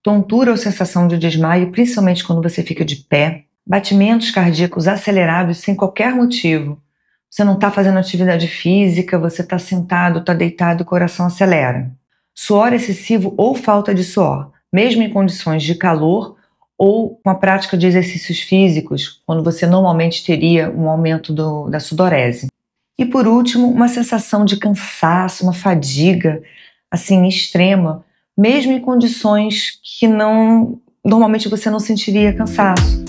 tontura ou sensação de desmaio, principalmente quando você fica de pé, batimentos cardíacos acelerados sem qualquer motivo. Você não está fazendo atividade física, você está sentado, está deitado, o coração acelera. Suor excessivo ou falta de suor, mesmo em condições de calor ou com a prática de exercícios físicos, quando você normalmente teria um aumento da sudorese. E por último, uma sensação de cansaço, uma fadiga assim extrema, mesmo em condições que normalmente você não sentiria cansaço.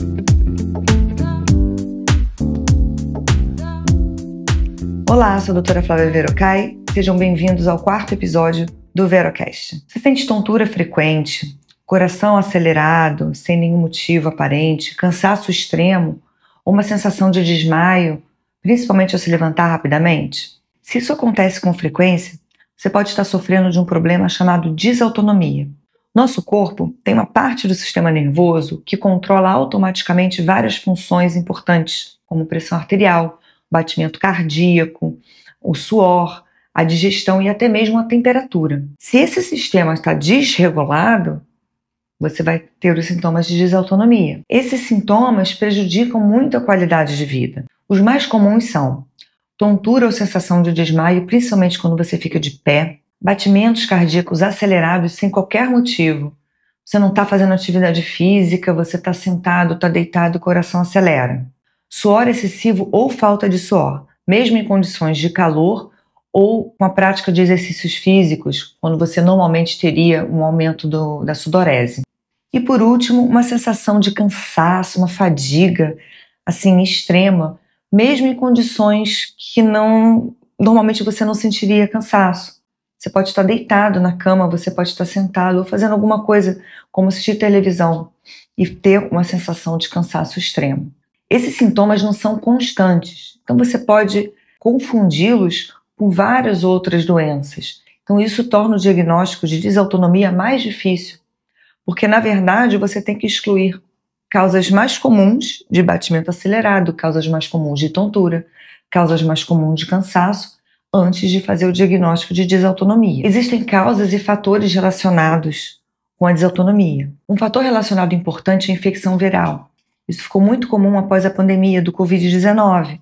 Olá, sou a doutora Flávia Verocai, sejam bem-vindos ao 4º episódio do Verocast. Você sente tontura frequente, coração acelerado, sem nenhum motivo aparente, cansaço extremo ou uma sensação de desmaio, principalmente ao se levantar rapidamente? Se isso acontece com frequência, você pode estar sofrendo de um problema chamado desautonomia. Nosso corpo tem uma parte do sistema nervoso que controla automaticamente várias funções importantes, como pressão arterial, batimento cardíaco, o suor, a digestão e até mesmo a temperatura. Se esse sistema está desregulado, você vai ter os sintomas de desautonomia. Esses sintomas prejudicam muito a qualidade de vida. Os mais comuns são tontura ou sensação de desmaio, principalmente quando você fica de pé, batimentos cardíacos acelerados sem qualquer motivo. Você não está fazendo atividade física, você está sentado, está deitado, o coração acelera. Suor excessivo ou falta de suor, mesmo em condições de calor ou com a prática de exercícios físicos, quando você normalmente teria um aumento da sudorese. E por último, uma sensação de cansaço, uma fadiga assim extrema, mesmo em condições que normalmente você não sentiria cansaço. Você pode estar deitado na cama, você pode estar sentado ou fazendo alguma coisa como assistir televisão e ter uma sensação de cansaço extremo. Esses sintomas não são constantes, então você pode confundi-los com várias outras doenças. Então isso torna o diagnóstico de desautonomia mais difícil, porque na verdade você tem que excluir causas mais comuns de batimento acelerado, causas mais comuns de tontura, causas mais comuns de cansaço, antes de fazer o diagnóstico de desautonomia. Existem causas e fatores relacionados com a desautonomia. Um fator relacionado importante é a infecção viral. Isso ficou muito comum após a pandemia do Covid-19.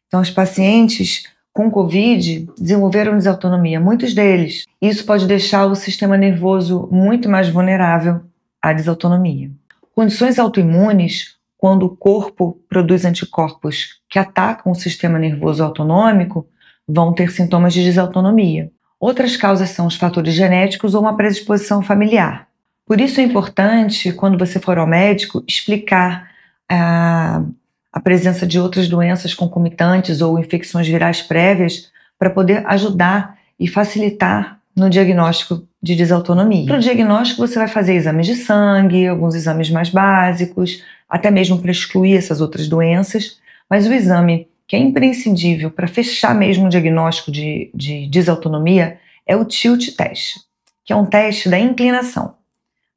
Então, os pacientes com Covid desenvolveram desautonomia, muitos deles. Isso pode deixar o sistema nervoso muito mais vulnerável à desautonomia. Condições autoimunes, quando o corpo produz anticorpos que atacam o sistema nervoso autonômico, vão ter sintomas de desautonomia. Outras causas são os fatores genéticos ou uma predisposição familiar. Por isso é importante, quando você for ao médico, explicar a presença de outras doenças concomitantes ou infecções virais prévias para poder ajudar e facilitar no diagnóstico de desautonomia. Para o diagnóstico você vai fazer exames de sangue, alguns exames mais básicos, até mesmo para excluir essas outras doenças, mas o exame que é imprescindível para fechar mesmo o diagnóstico de desautonomia é o tilt test, que é um teste da inclinação.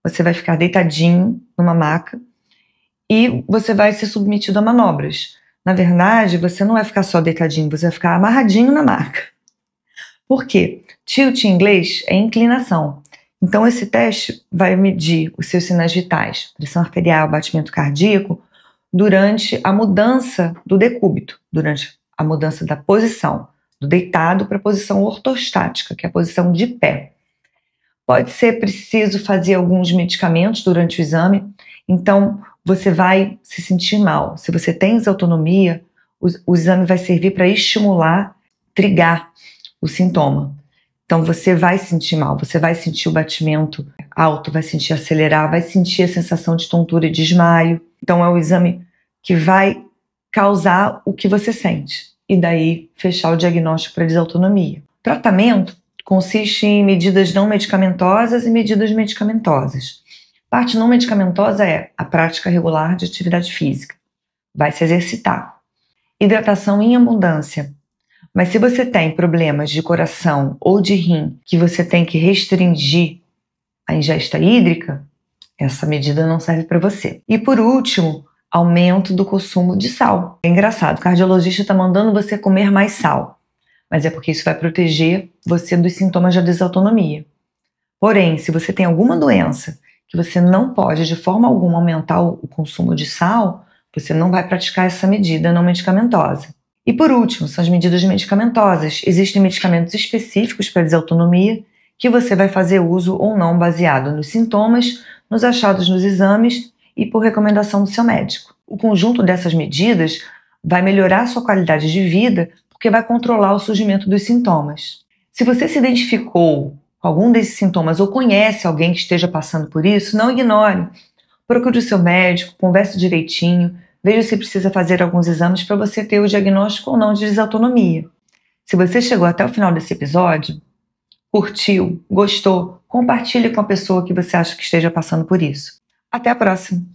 Você vai ficar deitadinho numa maca e você vai ser submetido a manobras. Na verdade, você não vai ficar só deitadinho, você vai ficar amarradinho na maca. Por quê? Tilt em inglês é inclinação. Então esse teste vai medir os seus sinais vitais, pressão arterial, batimento cardíaco, durante a mudança do decúbito, durante a mudança da posição, do deitado para a posição ortostática, que é a posição de pé. Pode ser preciso fazer alguns medicamentos durante o exame, então você vai se sentir mal. Se você tem desautonomia, o exame vai servir para estimular, trigar o sintoma. Então você vai se sentir mal, você vai sentir o batimento alto, vai sentir acelerar, vai sentir a sensação de tontura e desmaio. Então é o exame que vai causar o que você sente e daí fechar o diagnóstico para desautonomia. O tratamento consiste em medidas não medicamentosas e medidas medicamentosas. A parte não medicamentosa é a prática regular de atividade física. Vai se exercitar. Hidratação em abundância. Mas se você tem problemas de coração ou de rim que você tem que restringir a ingesta hídrica, essa medida não serve para você. E por último, aumento do consumo de sal. É engraçado, o cardiologista está mandando você comer mais sal, mas é porque isso vai proteger você dos sintomas da desautonomia. Porém, se você tem alguma doença que você não pode de forma alguma aumentar o consumo de sal, você não vai praticar essa medida não medicamentosa. E por último, são as medidas medicamentosas. Existem medicamentos específicos para desautonomia que você vai fazer uso ou não baseado nos sintomas, nos achados nos exames e por recomendação do seu médico. O conjunto dessas medidas vai melhorar a sua qualidade de vida porque vai controlar o surgimento dos sintomas. Se você se identificou com algum desses sintomas ou conhece alguém que esteja passando por isso, não ignore. Procure o seu médico, converse direitinho, veja se precisa fazer alguns exames para você ter o diagnóstico ou não de desautonomia. Se você chegou até o final desse episódio, curtiu, gostou, compartilhe com a pessoa que você acha que esteja passando por isso. Até a próxima!